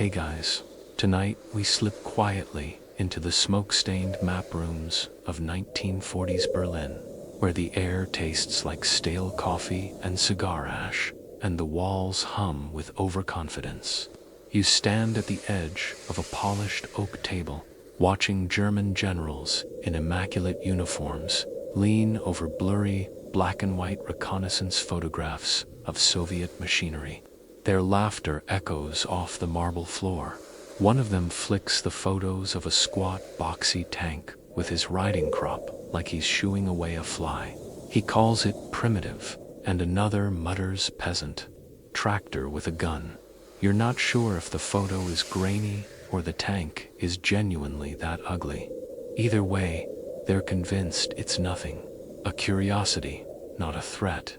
Hey guys, tonight we slip quietly into the smoke-stained map rooms of 1940s Berlin, where the air tastes like stale coffee and cigar ash, and the walls hum with overconfidence. You stand at the edge of a polished oak table, watching German generals in immaculate uniforms lean over blurry black and white reconnaissance photographs of Soviet machinery. Their laughter echoes off the marble floor. One of them flicks the photos of a squat, boxy tank with his riding crop like he's shooing away a fly. He calls it primitive, and another mutters peasant. Tractor with a gun. You're not sure if the photo is grainy or the tank is genuinely that ugly. Either way, they're convinced it's nothing. A curiosity, not a threat.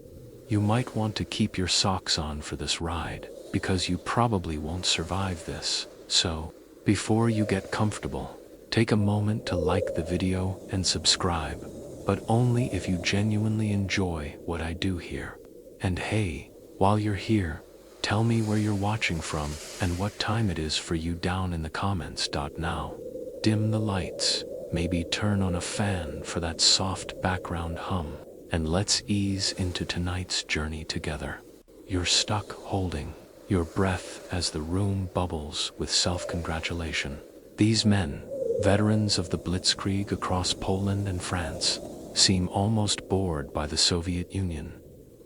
You might want to keep your socks on for this ride, because you probably won't survive this. So, before you get comfortable, take a moment to like the video and subscribe, but only if you genuinely enjoy what I do here. And hey, while you're here, tell me where you're watching from and what time it is for you down in the comments. Now, dim the lights, maybe turn on a fan for that soft background hum, and let's ease into tonight's journey together. You're stuck holding your breath as the room bubbles with self-congratulation. These men, veterans of the Blitzkrieg across Poland and France, seem almost bored by the Soviet Union.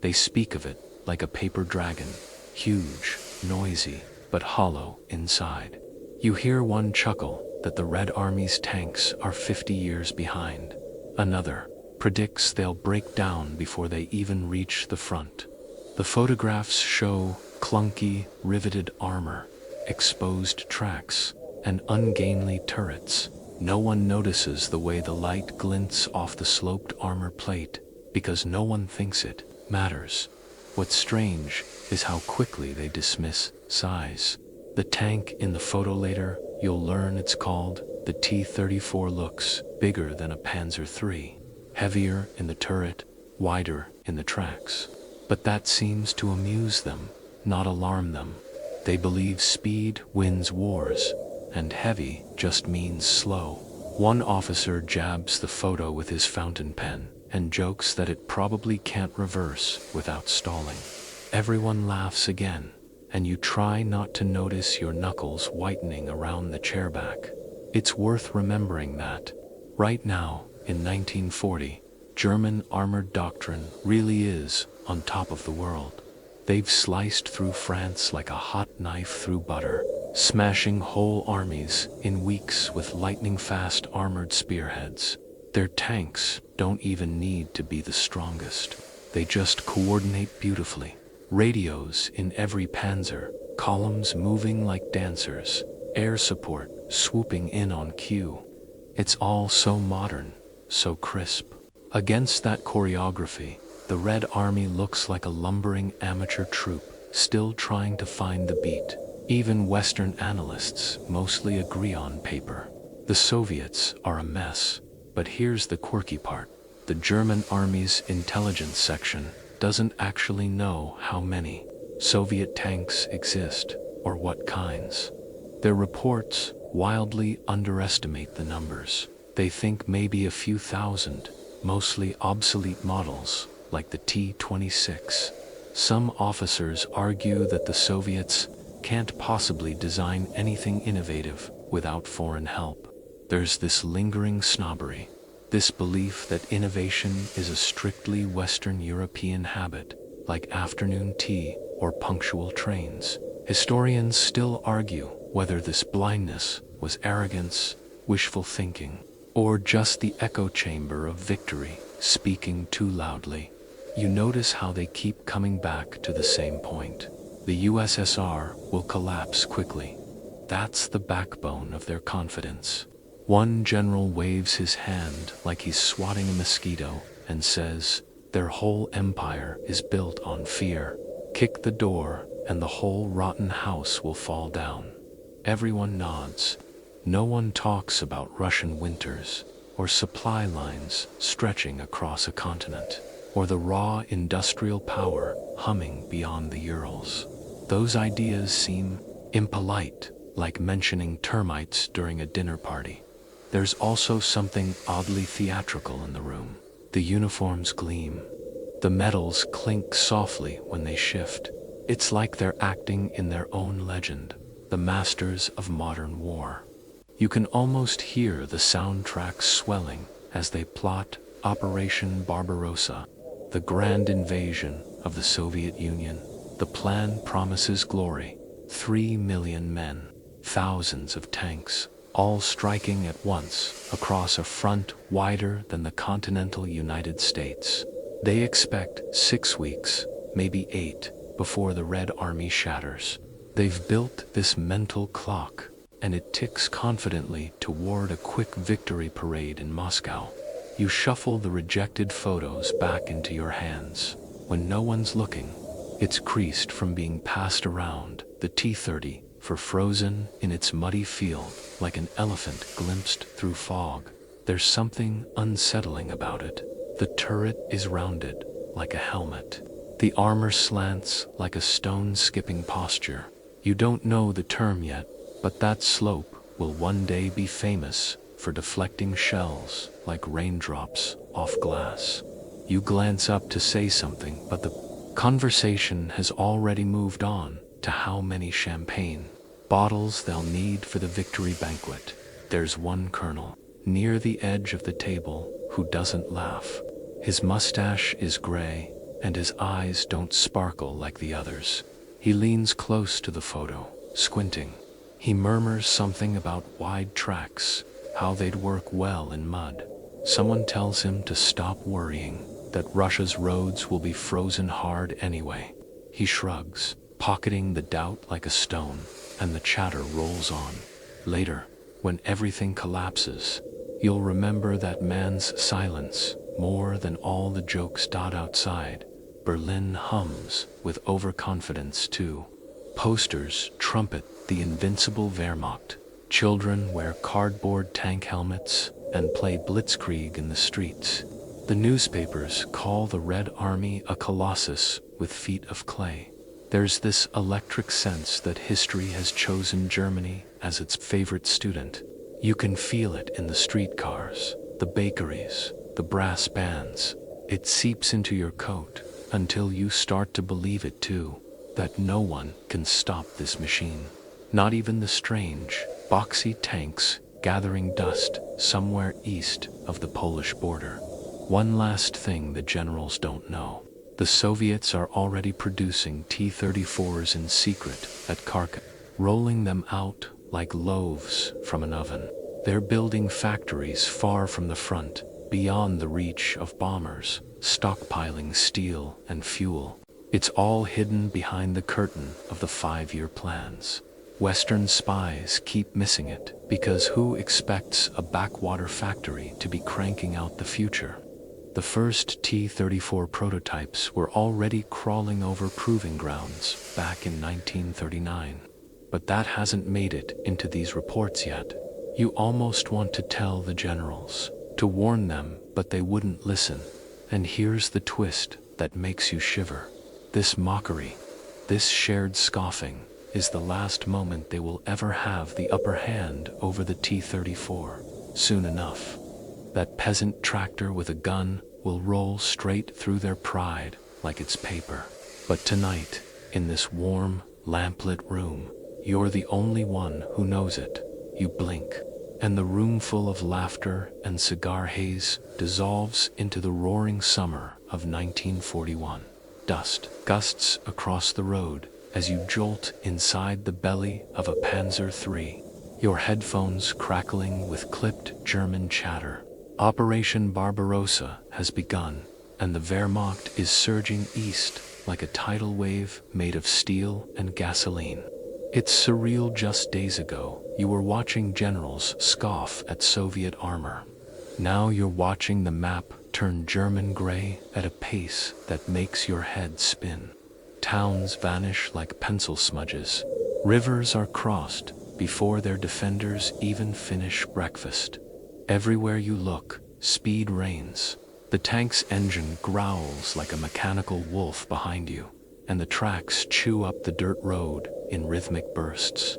They speak of it like a paper dragon, huge, noisy, but hollow inside. You hear one chuckle that the Red Army's tanks are 50 years behind. Another predicts they'll break down before they even reach the front. The photographs show clunky, riveted armor, exposed tracks, and ungainly turrets. No one notices the way the light glints off the sloped armor plate, because no one thinks it matters. What's strange is how quickly they dismiss size. The tank in the photo later, you'll learn it's called the T-34, looks bigger than a Panzer III. Heavier in the turret, wider in the tracks. But that seems to amuse them, not alarm them. They believe speed wins wars, and heavy just means slow. One officer jabs the photo with his fountain pen and jokes that it probably can't reverse without stalling. Everyone laughs again, and you try not to notice your knuckles whitening around the chairback. It's worth remembering that, right now, in 1940, German armored doctrine really is on top of the world. They've sliced through France like a hot knife through butter, smashing whole armies in weeks with lightning-fast armored spearheads. Their tanks don't even need to be the strongest. They just coordinate beautifully. Radios in every panzer, columns moving like dancers, air support swooping in on cue. It's all so modern, so crisp. Against that choreography, the Red Army looks like a lumbering amateur troupe, still trying to find the beat. Even Western analysts mostly agree on paper. The Soviets are a mess, but here's the quirky part. The German Army's intelligence section doesn't actually know how many Soviet tanks exist or what kinds. Their reports wildly underestimate the numbers. They think maybe a few thousand, mostly obsolete models, like the T-26. Some officers argue that the Soviets can't possibly design anything innovative without foreign help. There's this lingering snobbery, this belief that innovation is a strictly Western European habit, like afternoon tea or punctual trains. Historians still argue whether this blindness was arrogance, wishful thinking, or just the echo chamber of victory speaking too loudly. You notice how they keep coming back to the same point. The USSR will collapse quickly. That's the backbone of their confidence. One general waves his hand like he's swatting a mosquito and says, their whole empire is built on fear. Kick the door and the whole rotten house will fall down. Everyone nods. No one talks about Russian winters, or supply lines stretching across a continent, or the raw industrial power humming beyond the Urals. Those ideas seem impolite, like mentioning termites during a dinner party. There's also something oddly theatrical in the room. The uniforms gleam. The metals clink softly when they shift. It's like they're acting in their own legend, the masters of modern war. You can almost hear the soundtrack swelling as they plot Operation Barbarossa, the grand invasion of the Soviet Union. The plan promises glory. 3 million men, thousands of tanks, all striking at once across a front wider than the continental United States. They expect 6 weeks, maybe 8, before the Red Army shatters. They've built this mental clock, and it ticks confidently toward a quick victory parade in Moscow. You shuffle the rejected photos back into your hands. When no one's looking, it's creased from being passed around, the T-34 frozen in its muddy field like an elephant glimpsed through fog. There's something unsettling about it. The turret is rounded like a helmet. The armor slants like a stone-skipping posture. You don't know the term yet, but that slope will one day be famous for deflecting shells like raindrops off glass. You glance up to say something, but the conversation has already moved on to how many champagne bottles they'll need for the victory banquet. There's one colonel near the edge of the table who doesn't laugh. His mustache is gray, and his eyes don't sparkle like the others. He leans close to the photo, squinting. He murmurs something about wide tracks, how they'd work well in mud. Someone tells him to stop worrying, that Russia's roads will be frozen hard anyway. He shrugs, pocketing the doubt like a stone, and the chatter rolls on. Later, when everything collapses, you'll remember that man's silence more than all the jokes outside. Berlin hums with overconfidence too. Posters trumpet the invincible Wehrmacht. Children wear cardboard tank helmets and play blitzkrieg in the streets. The newspapers call the Red Army a colossus with feet of clay. There's this electric sense that history has chosen Germany as its favorite student. You can feel it in the streetcars, the bakeries, the brass bands. It seeps into your coat until you start to believe it too, that no one can stop this machine. Not even the strange, boxy tanks gathering dust somewhere east of the Polish border. One last thing the generals don't know. The Soviets are already producing T-34s in secret at Kharkiv, rolling them out like loaves from an oven. They're building factories far from the front, beyond the reach of bombers, stockpiling steel and fuel. It's all hidden behind the curtain of the 5-year plans. Western spies keep missing it, because who expects a backwater factory to be cranking out the future? The first T-34 prototypes were already crawling over proving grounds back in 1939. But that hasn't made it into these reports yet. You almost want to tell the generals, to warn them, but they wouldn't listen. And here's the twist that makes you shiver. This mockery, this shared scoffing, is the last moment they will ever have the upper hand over the T-34. Soon enough, that peasant tractor with a gun will roll straight through their pride like it's paper. But tonight, in this warm, lamplit room, you're the only one who knows it. You blink, and the room full of laughter and cigar haze dissolves into the roaring summer of 1941. Dust gusts across the road as you jolt inside the belly of a Panzer III, your headphones crackling with clipped German chatter. Operation Barbarossa has begun, and the Wehrmacht is surging east like a tidal wave made of steel and gasoline. It's surreal. Just days ago, you were watching generals scoff at Soviet armor. Now you're watching the map turn German gray at a pace that makes your head spin. Towns vanish like pencil smudges. Rivers are crossed before their defenders even finish breakfast. Everywhere you look, speed reigns. The tank's engine growls like a mechanical wolf behind you, and the tracks chew up the dirt road in rhythmic bursts.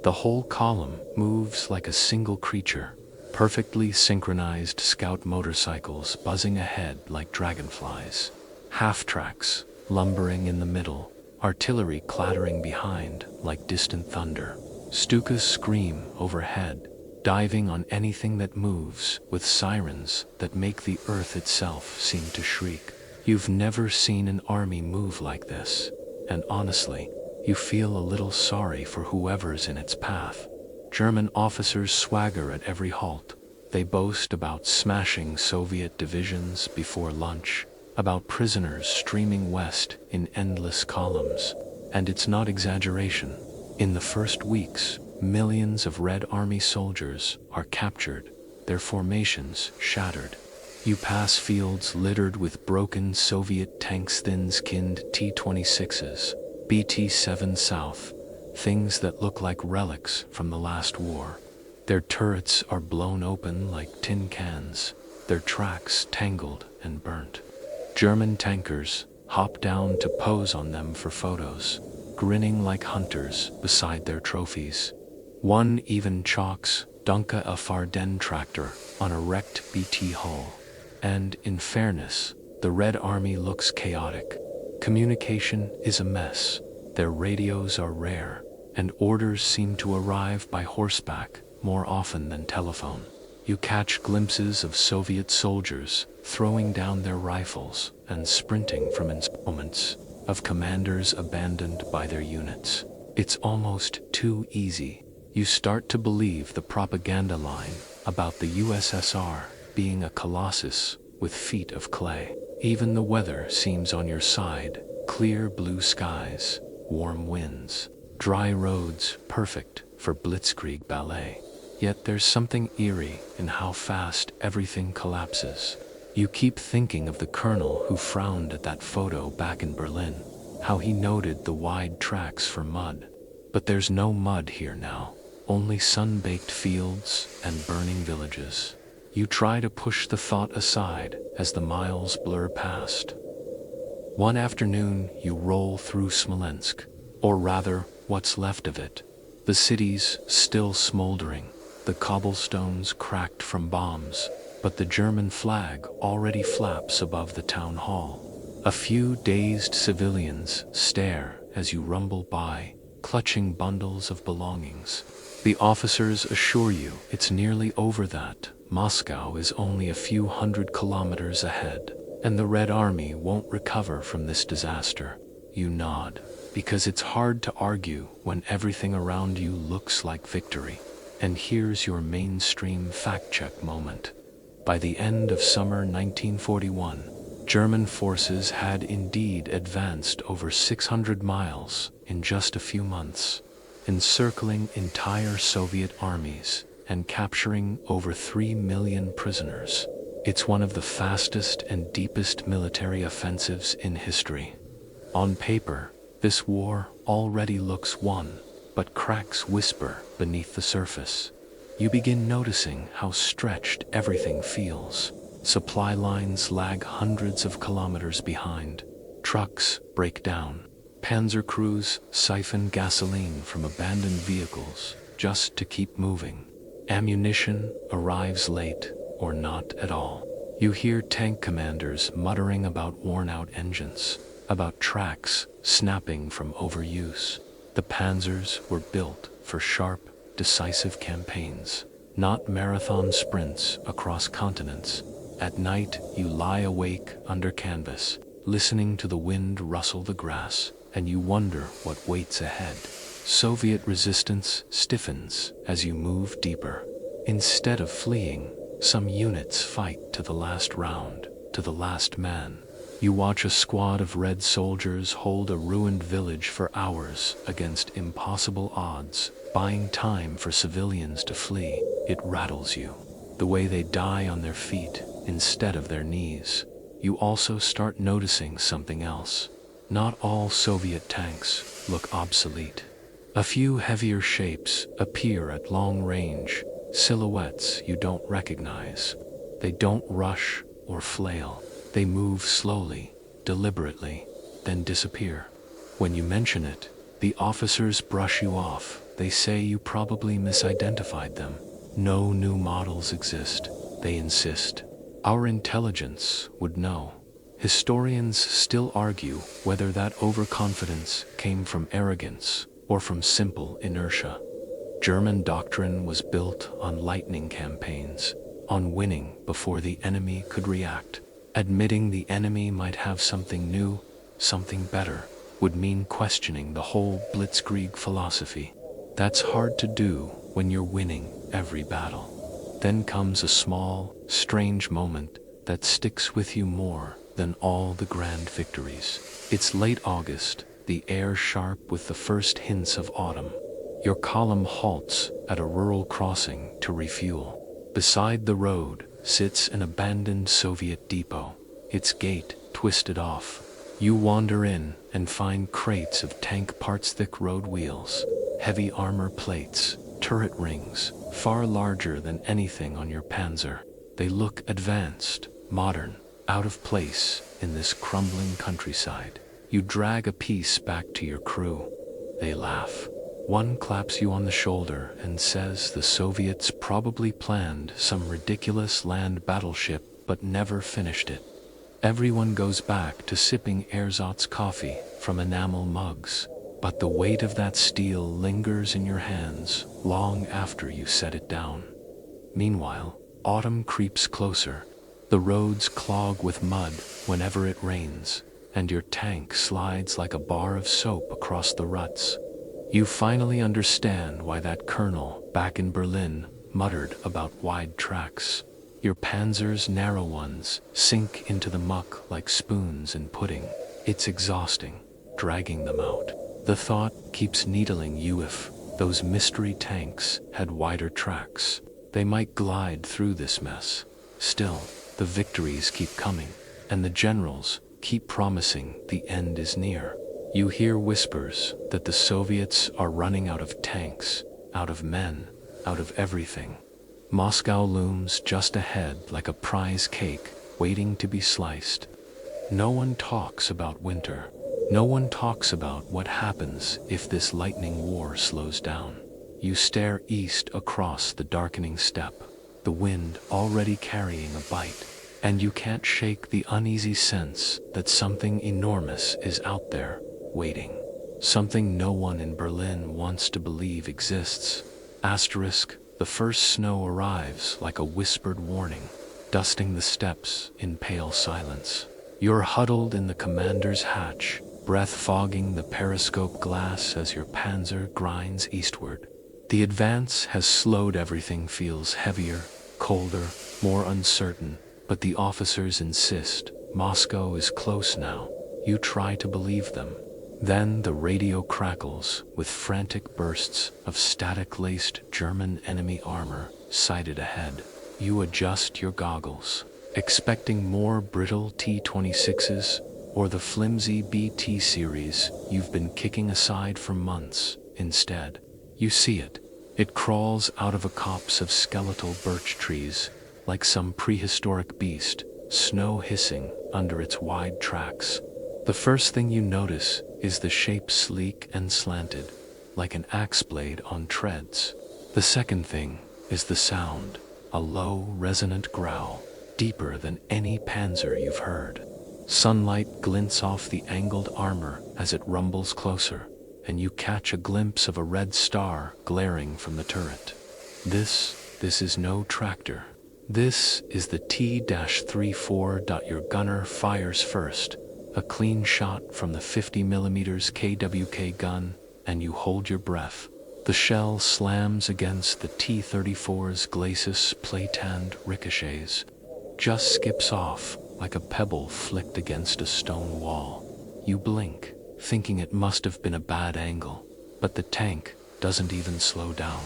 The whole column moves like a single creature, perfectly synchronized scout motorcycles buzzing ahead like dragonflies, half-tracks lumbering in the middle, artillery clattering behind like distant thunder. Stukas scream overhead, diving on anything that moves with sirens that make the earth itself seem to shriek. You've never seen an army move like this, and honestly, you feel a little sorry for whoever's in its path. German officers swagger at every halt. They boast about smashing Soviet divisions before lunch, about prisoners streaming west in endless columns. And it's not exaggeration. In the first weeks, millions of Red Army soldiers are captured, their formations shattered. You pass fields littered with broken Soviet tanks, thin-skinned T-26s, BT-7 South, things that look like relics from the last war. Their turrets are blown open like tin cans, their tracks tangled and burnt. German tankers hop down to pose on them for photos, grinning like hunters beside their trophies. One even chalks Dunka a Farden tractor on a wrecked BT hull. And, in fairness, the Red Army looks chaotic. Communication is a mess, their radios are rare, and orders seem to arrive by horseback more often than telephone. You catch glimpses of Soviet soldiers throwing down their rifles and sprinting from moments, of commanders abandoned by their units. It's almost too easy. You start to believe the propaganda line about the USSR being a colossus with feet of clay. Even the weather seems on your side, clear blue skies, warm winds, dry roads perfect for blitzkrieg ballet. Yet there's something eerie in how fast everything collapses. You keep thinking of the colonel who frowned at that photo back in Berlin, how he noted the wide tracks for mud. But there's no mud here now, only sun-baked fields and burning villages. You try to push the thought aside as the miles blur past. One afternoon, you roll through Smolensk, or rather, what's left of it. The city's still smoldering, the cobblestones cracked from bombs, but the German flag already flaps above the town hall. A few dazed civilians stare as you rumble by, clutching bundles of belongings. The officers assure you it's nearly over, that Moscow is only a few hundred kilometers ahead, and the Red Army won't recover from this disaster. You nod, because it's hard to argue when everything around you looks like victory. And here's your mainstream fact-check moment. By the end of summer 1941, German forces had indeed advanced over 600 miles in just a few months, encircling entire Soviet armies and capturing over 3 million prisoners. It's one of the fastest and deepest military offensives in history. On paper, this war already looks won, but cracks whisper beneath the surface. You begin noticing how stretched everything feels. Supply lines lag hundreds of kilometers behind. Trucks break down. Panzer crews siphon gasoline from abandoned vehicles just to keep moving. Ammunition arrives late or not at all. You hear tank commanders muttering about worn-out engines, about tracks snapping from overuse. The panzers were built for sharp, decisive campaigns, not marathon sprints across continents. At night, you lie awake under canvas, listening to the wind rustle the grass, and you wonder what waits ahead. Soviet resistance stiffens as you move deeper. Instead of fleeing, some units fight to the last round, to the last man. You watch a squad of Red soldiers hold a ruined village for hours against impossible odds, buying time for civilians to flee. It rattles you. The way they die on their feet instead of their knees. You also start noticing something else. Not all Soviet tanks look obsolete. A few heavier shapes appear at long range, silhouettes you don't recognize. They don't rush or flail. They move slowly, deliberately, then disappear. When you mention it, the officers brush you off, They say you probably misidentified them. No new models exist, they insist. Our intelligence would know. Historians still argue whether that overconfidence came from arrogance or from simple inertia. German doctrine was built on lightning campaigns, on winning before the enemy could react. Admitting the enemy might have something new, something better, would mean questioning the whole blitzkrieg philosophy. That's hard to do when you're winning every battle. Then comes a small, strange moment that sticks with you more than all the grand victories. It's late August, the air sharp with the first hints of autumn. Your column halts at a rural crossing to refuel. Beside the road sits an abandoned Soviet depot, its gate twisted off. You wander in and find crates of tank parts, thick road wheels, heavy armor plates, turret rings, far larger than anything on your Panzer. They look advanced, modern, out of place in this crumbling countryside. You drag a piece back to your crew. They laugh. One claps you on the shoulder and says the Soviets probably planned some ridiculous land battleship but never finished it. Everyone goes back to sipping ersatz coffee from enamel mugs, but the weight of that steel lingers in your hands long after you set it down. Meanwhile, autumn creeps closer. The roads clog with mud whenever it rains, and your tank slides like a bar of soap across the ruts. You finally understand why that colonel back in Berlin muttered about wide tracks. Your Panzer's narrow ones sink into the muck like spoons in pudding. It's exhausting, dragging them out. The thought keeps needling you. If those mystery tanks had wider tracks, they might glide through this mess. Still, the victories keep coming, and the generals keep promising the end is near. You hear whispers that the Soviets are running out of tanks, out of men, out of everything. Moscow looms just ahead like a prize cake waiting to be sliced. No one talks about winter. No one talks about what happens if this lightning war slows down. You stare east across the darkening steppe, the wind already carrying a bite, and you can't shake the uneasy sense that something enormous is out there, waiting. Something no one in Berlin wants to believe exists. Asterisk, the first snow arrives like a whispered warning, dusting the steppes in pale silence. You're huddled in the commander's hatch, breath fogging the periscope glass as your Panzer grinds eastward. The advance has slowed. Everything feels heavier, colder, more uncertain, but the officers insist Moscow is close now. You try to believe them. Then the radio crackles with frantic bursts of static-laced German enemy armor sighted ahead. You adjust your goggles, expecting more brittle T-26s or the flimsy BT series you've been kicking aside for months. Instead, you see it. It crawls out of a copse of skeletal birch trees like some prehistoric beast, snow hissing under its wide tracks. The first thing you notice is the shape, sleek and slanted, like an axe blade on treads. The second thing is the sound, a low, resonant growl, deeper than any Panzer you've heard. Sunlight glints off the angled armor as it rumbles closer, and you catch a glimpse of a red star glaring from the turret. This is no tractor. This is the T-34. Your gunner fires first, a clean shot from the 50mm KWK gun, and you hold your breath. The shell slams against the T-34's glacis plate-tanned ricochets, just skips off like a pebble flicked against a stone wall. You blink, thinking it must have been a bad angle, but the tank doesn't even slow down.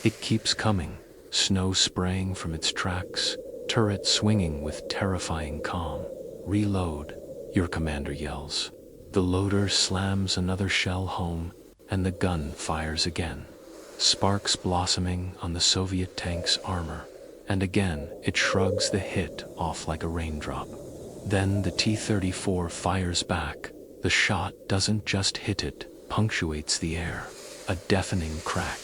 It keeps coming, snow spraying from its tracks, turret swinging with terrifying calm. Reload, your commander yells. The loader slams another shell home, and the gun fires again. Sparks blossoming on the Soviet tank's armor, and again it shrugs the hit off like a raindrop. Then the T-34 fires back. The shot doesn't just hit it, punctuates the air. a deafening crack,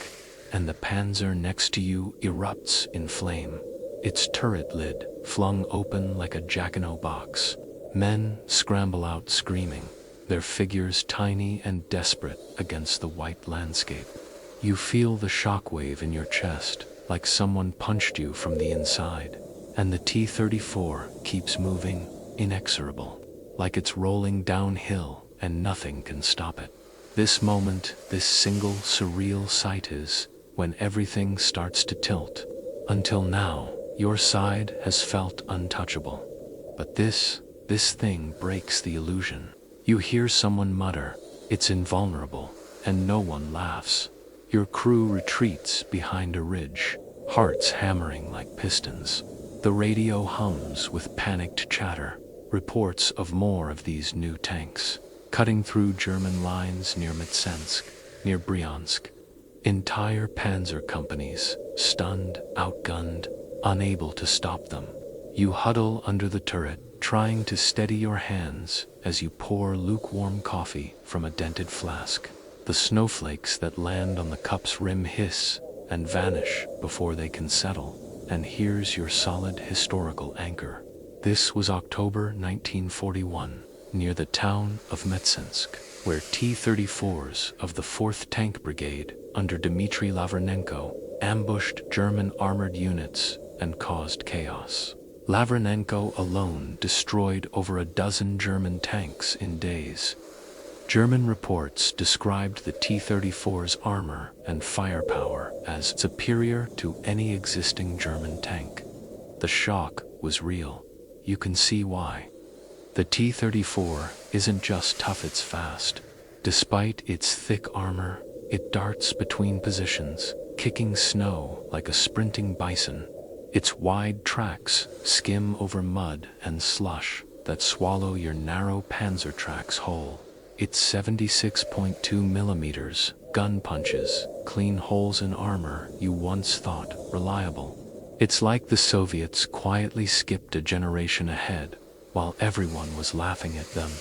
and the panzer next to you erupts in flame, its turret lid flung open like a Jacquinot box. Men scramble out screaming, their figures tiny and desperate against the white landscape. You feel the shockwave in your chest, like someone punched you from the inside, and the T-34 keeps moving, inexorable, like it's rolling downhill and nothing can stop it. This moment, this single surreal sight is when everything starts to tilt. Until now, your side has felt untouchable. But this thing breaks the illusion. You hear someone mutter, "It's invulnerable," and no one laughs. Your crew retreats behind a ridge, hearts hammering like pistons. The radio hums with panicked chatter, reports of more of these new tanks, cutting through German lines near Mtsensk, near Bryansk. Entire panzer companies, stunned, outgunned, unable to stop them. You huddle under the turret, trying to steady your hands as you pour lukewarm coffee from a dented flask. The snowflakes that land on the cup's rim hiss and vanish before they can settle. And here's your solid historical anchor. This was October 1941, near the town of Mtsensk, where T-34s of the 4th Tank Brigade under Dmitry Lavrenenko ambushed German armored units and caused chaos. Lavrenenko alone destroyed over a dozen German tanks in days. German reports described the T-34's armor and firepower as superior to any existing German tank. The shock was real. You can see why. The T-34 isn't just tough, it's fast. Despite its thick armor, it darts between positions, kicking snow like a sprinting bison. Its wide tracks skim over mud and slush that swallow your narrow panzer tracks whole. Its 76.2 millimeters gun punches clean holes in armor you once thought reliable. It's like the Soviets quietly skipped a generation ahead while everyone was laughing at them.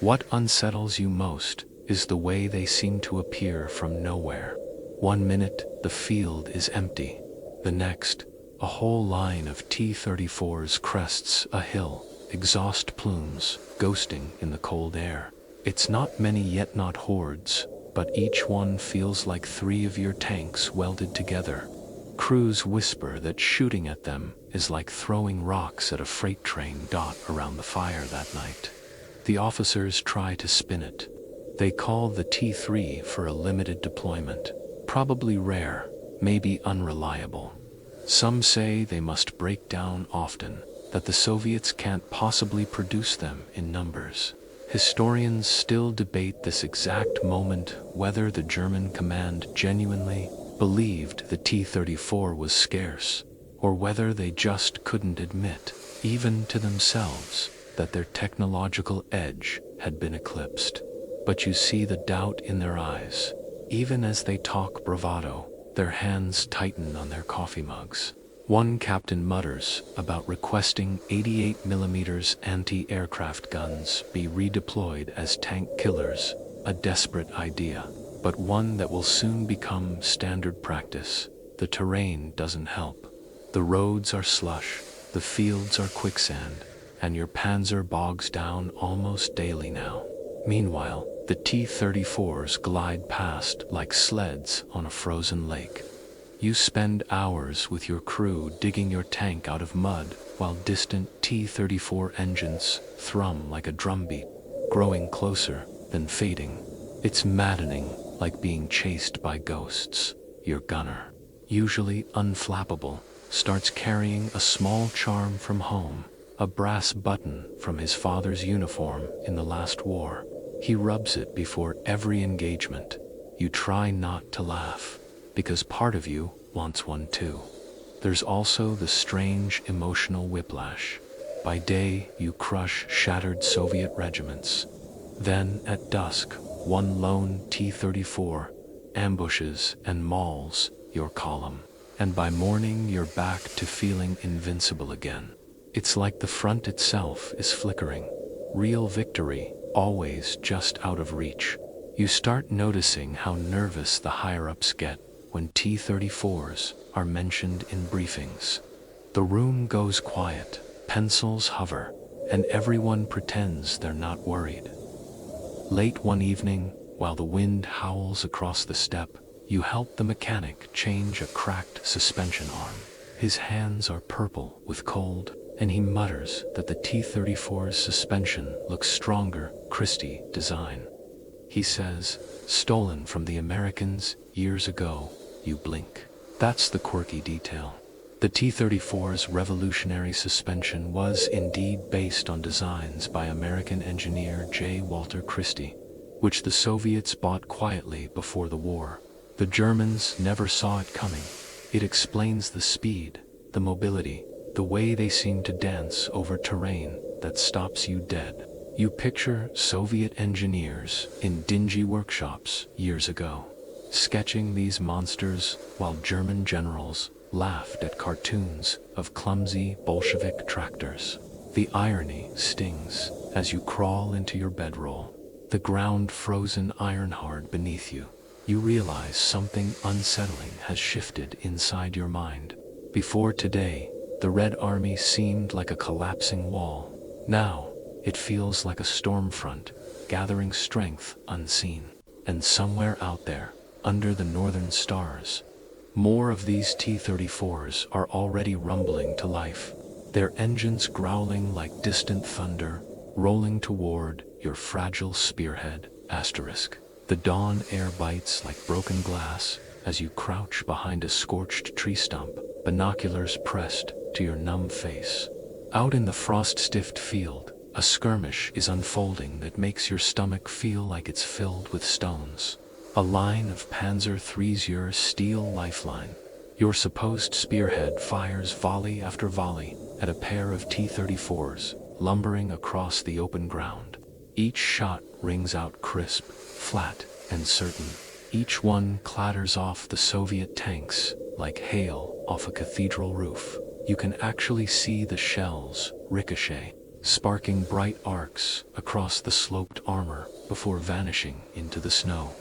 What unsettles you most is the way they seem to appear from nowhere. One minute, the field is empty. The next, a whole line of T-34s crests a hill, exhaust plumes ghosting in the cold air. It's not many, yet not hordes, but each one feels like 3 of your tanks welded together. Crews whisper that shooting at them is like throwing rocks at a freight train dot around the fire that night. The officers try to spin it. They call the T-3 for a limited deployment, probably rare, maybe unreliable. Some say they must break down often, that the Soviets can't possibly produce them in numbers. Historians still debate this exact moment, whether the German command genuinely believed the T-34 was scarce, or whether they just couldn't admit, even to themselves, that their technological edge had been eclipsed. But you see the doubt in their eyes. Even as they talk bravado, their hands tighten on their coffee mugs. One captain mutters about requesting 88mm anti-aircraft guns be redeployed as tank killers, a desperate idea, but one that will soon become standard practice. The terrain doesn't help. The roads are slush, the fields are quicksand, and your panzer bogs down almost daily now. Meanwhile, the T-34s glide past like sleds on a frozen lake. You spend hours with your crew digging your tank out of mud while distant T-34 engines thrum like a drumbeat, growing closer, then fading. It's maddening, like being chased by ghosts. Your gunner, usually unflappable, starts carrying a small charm from home, a brass button from his father's uniform in the last war. He rubs it before every engagement. You try not to laugh, because part of you wants one too. There's also the strange emotional whiplash. By day, you crush shattered Soviet regiments. Then, at dusk, one lone T-34 ambushes and mauls your column. And by morning, you're back to feeling invincible again. It's like the front itself is flickering. Real victory, always just out of reach. You start noticing how nervous the higher-ups get when T-34s are mentioned in briefings. The room goes quiet, pencils hover, and everyone pretends they're not worried. Late one evening, while the wind howls across the steppe, you help the mechanic change a cracked suspension arm. His hands are purple with cold, and he mutters that the T-34's suspension looks stronger, Christie design. He says, stolen from the Americans years ago. You blink. That's the quirky detail. The T-34's revolutionary suspension was indeed based on designs by American engineer J. Walter Christie, which the Soviets bought quietly before the war. The Germans never saw it coming. It explains the speed, the mobility, the way they seem to dance over terrain that stops you dead. You picture Soviet engineers in dingy workshops years ago, sketching these monsters while German generals laughed at cartoons of clumsy Bolshevik tractors. The irony stings as you crawl into your bedroll, the ground frozen iron hard beneath you. You realize something unsettling has shifted inside your mind. Before today, the Red Army seemed like a collapsing wall. Now, it feels like a storm front, gathering strength unseen. And somewhere out there, under the northern stars, more of these T-34s are already rumbling to life, their engines growling like distant thunder, rolling toward your fragile spearhead, asterisk. The dawn air bites like broken glass as you crouch behind a scorched tree stump, binoculars pressed to your numb face. Out in the frost-stiffed field, a skirmish is unfolding that makes your stomach feel like it's filled with stones. A line of Panzer III's your steel lifeline. Your supposed spearhead fires volley after volley at a pair of T-34s, lumbering across the open ground. Each shot rings out crisp, flat, and certain. Each one clatters off the Soviet tanks like hail off a cathedral roof. You can actually see the shells ricochet, sparking bright arcs across the sloped armor before vanishing into the snow.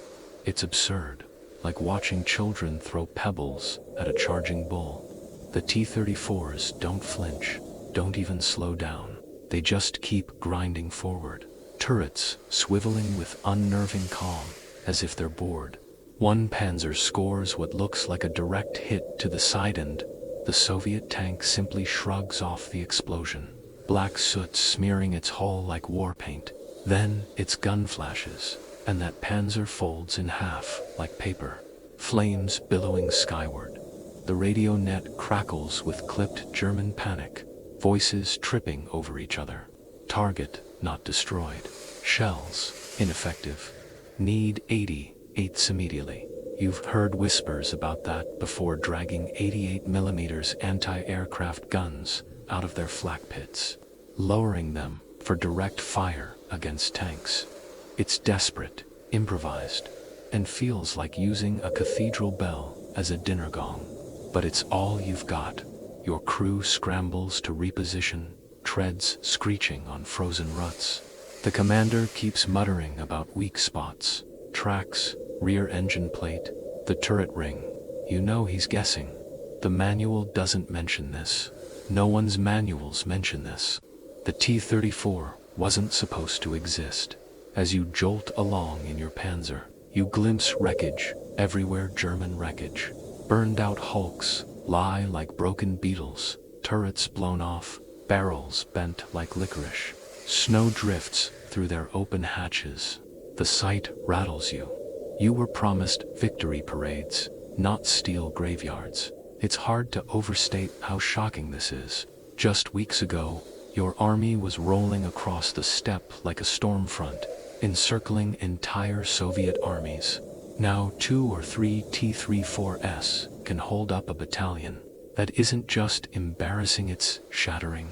It's absurd, like watching children throw pebbles at a charging bull. The T-34s don't flinch, don't even slow down. They just keep grinding forward, turrets swiveling with unnerving calm, as if they're bored. One Panzer scores what looks like a direct hit to the side end. The Soviet tank simply shrugs off the explosion, black soot smearing its hull like war paint. Then its gun flashes, and that Panzer folds in half like paper, flames billowing skyward. The radio net crackles with clipped German panic, voices tripping over each other. Target not destroyed. Shells ineffective. Need 88s immediately. You've heard whispers about that before dragging 88mm anti-aircraft guns out of their flak pits, lowering them for direct fire against tanks. It's desperate, improvised, and feels like using a cathedral bell as a dinner gong. But it's all you've got. Your crew scrambles to reposition, treads screeching on frozen ruts. The commander keeps muttering about weak spots, tracks, rear engine plate, the turret ring. You know he's guessing. The manual doesn't mention this. No one's manuals mention this. The T-34 wasn't supposed to exist. As you jolt along in your Panzer, you glimpse wreckage, everywhere German wreckage. Burned out hulks lie like broken beetles, turrets blown off, barrels bent like licorice. Snow drifts through their open hatches. The sight rattles you. You were promised victory parades, not steel graveyards. It's hard to overstate how shocking this is. Just weeks ago, your army was rolling across the steppe like a storm front, encircling entire Soviet armies. Now 2 or 3 T-34s can hold up a battalion. That isn't just embarrassing, it's shattering.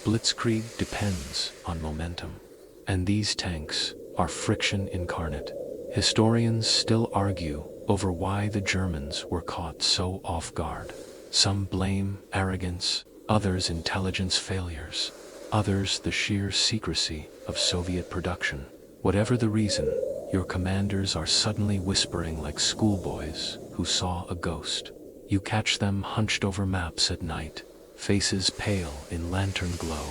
Blitzkrieg depends on momentum. And these tanks are friction incarnate. Historians still argue over why the Germans were caught so off guard. Some blame arrogance, others intelligence failures, others the sheer secrecy of Soviet production. Whatever the reason, your commanders are suddenly whispering like schoolboys who saw a ghost. You catch them hunched over maps at night, faces pale in lantern glow,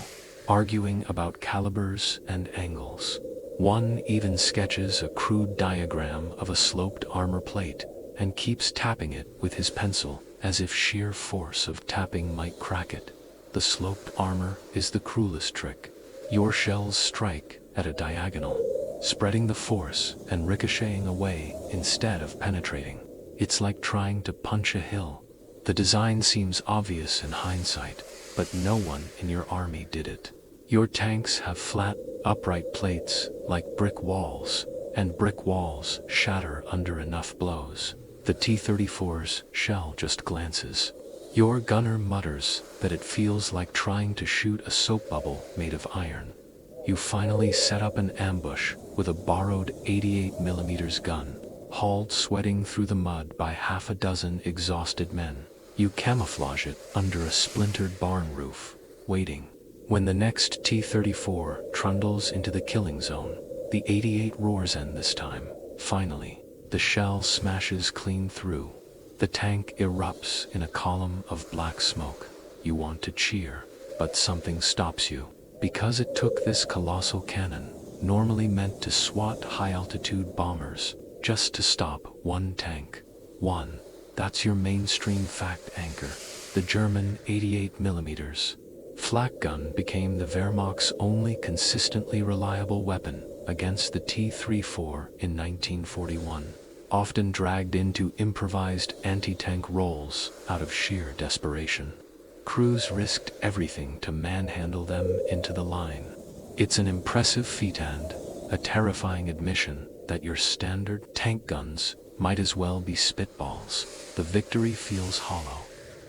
arguing about calibers and angles. One even sketches a crude diagram of a sloped armor plate and keeps tapping it with his pencil as if sheer force of tapping might crack it. The sloped armor is the cruelest trick. Your shells strike at a diagonal, spreading the force and ricocheting away instead of penetrating. It's like trying to punch a hill. The design seems obvious in hindsight, but no one in your army did it. Your tanks have flat, upright plates like brick walls, and brick walls shatter under enough blows. The T-34's shell just glances. Your gunner mutters that it feels like trying to shoot a soap bubble made of iron. You finally set up an ambush with a borrowed 88mm gun, hauled sweating through the mud by half a dozen exhausted men. You camouflage it under a splintered barn roof, waiting. When the next T-34 trundles into the killing zone, the 88 roars in this time. Finally, the shell smashes clean through. The tank erupts in a column of black smoke. You want to cheer, but something stops you. Because it took this colossal cannon, normally meant to swat high-altitude bombers, just to stop one tank. One. That's your mainstream fact anchor. The German 88mm flak gun became the Wehrmacht's only consistently reliable weapon against the T-34 in 1941, often dragged into improvised anti-tank roles out of sheer desperation. Crews risked everything to manhandle them into the line. It's an impressive feat and a terrifying admission that your standard tank guns might as well be spitballs. The victory feels hollow.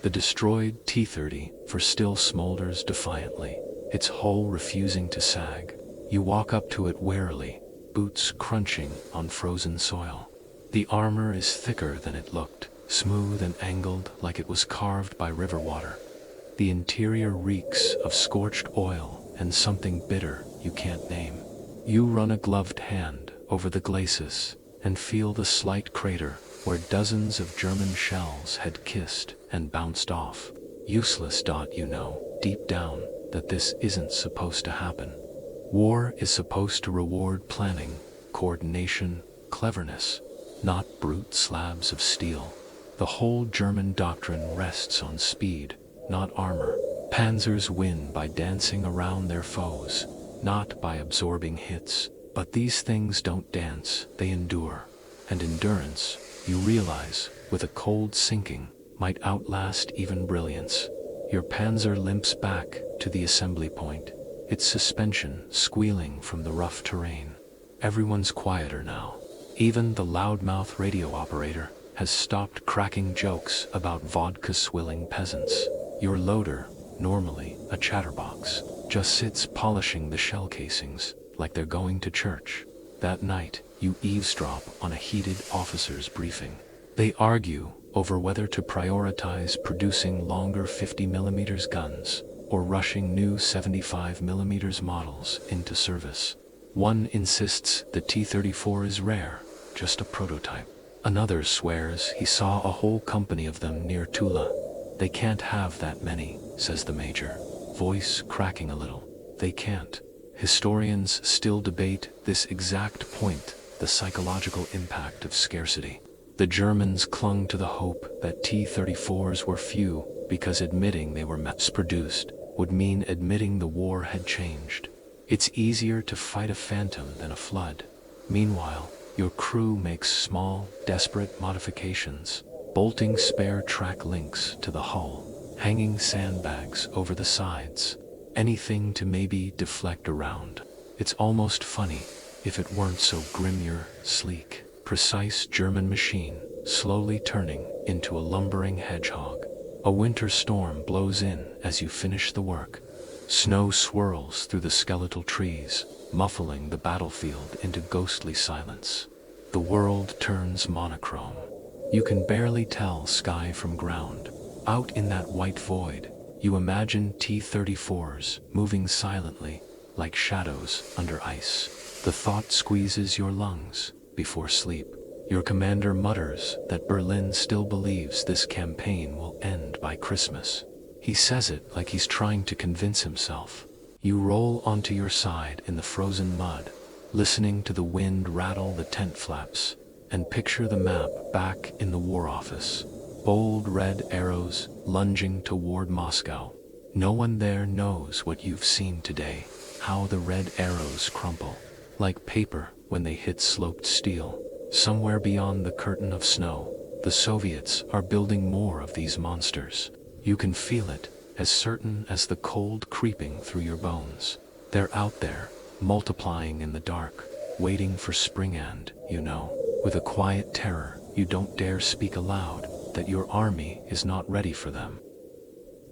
The destroyed T-34 still smolders defiantly, its hull refusing to sag. You walk up to it warily, boots crunching on frozen soil. The armor is thicker than it looked, smooth and angled like it was carved by river water. The interior reeks of scorched oil and something bitter you can't name. You run a gloved hand over the glacis and feel the slight crater where dozens of German shells had kissed and bounced off. Useless. You know, deep down, that this isn't supposed to happen. War is supposed to reward planning, coordination, cleverness, not brute slabs of steel. The whole German doctrine rests on speed, not armor. Panzers win by dancing around their foes, not by absorbing hits. But these things don't dance, they endure. And endurance, you realize, with a cold sinking, might outlast even brilliance. Your panzer limps back to the assembly point, its suspension squealing from the rough terrain. Everyone's quieter now. Even the loudmouth radio operator has stopped cracking jokes about vodka-swilling peasants. Your loader, normally a chatterbox, just sits polishing the shell casings like they're going to church. That night, you eavesdrop on a heated officers' briefing. They argue over whether to prioritize producing longer 50mm guns or rushing new 75mm models into service. One insists the T-34 is rare, just a prototype. Another swears he saw a whole company of them near Tula. They can't have that many, says the major, voice cracking a little. They can't. Historians still debate this exact point, the psychological impact of scarcity. The Germans clung to the hope that T-34s were few because admitting they were mass-produced would mean admitting the war had changed. It's easier to fight a phantom than a flood. Meanwhile, your crew makes small, desperate modifications, bolting spare track links to the hull, hanging sandbags over the sides, anything to maybe deflect around. It's almost funny, if it weren't so grim. Your sleek, precise German machine slowly turning into a lumbering hedgehog. A winter storm blows in as you finish the work. Snow swirls through the skeletal trees, muffling the battlefield into ghostly silence. The world turns monochrome. You can barely tell sky from ground. Out in that white void, you imagine T-34s moving silently, like shadows under ice. The thought squeezes your lungs. before sleep. Your commander mutters that Berlin still believes this campaign will end by Christmas. He says it like he's trying to convince himself. You roll onto your side in the frozen mud, listening to the wind rattle the tent flaps, and picture the map back in the War Office. Bold red arrows lunging toward Moscow. No one there knows what you've seen today, how the red arrows crumple, like paper when they hit sloped steel. Somewhere beyond the curtain of snow, the Soviets are building more of these monsters. You can feel it, as certain as the cold creeping through your bones. They're out there, multiplying in the dark, waiting for spring and, with a quiet terror you don't dare speak aloud, that your army is not ready for them.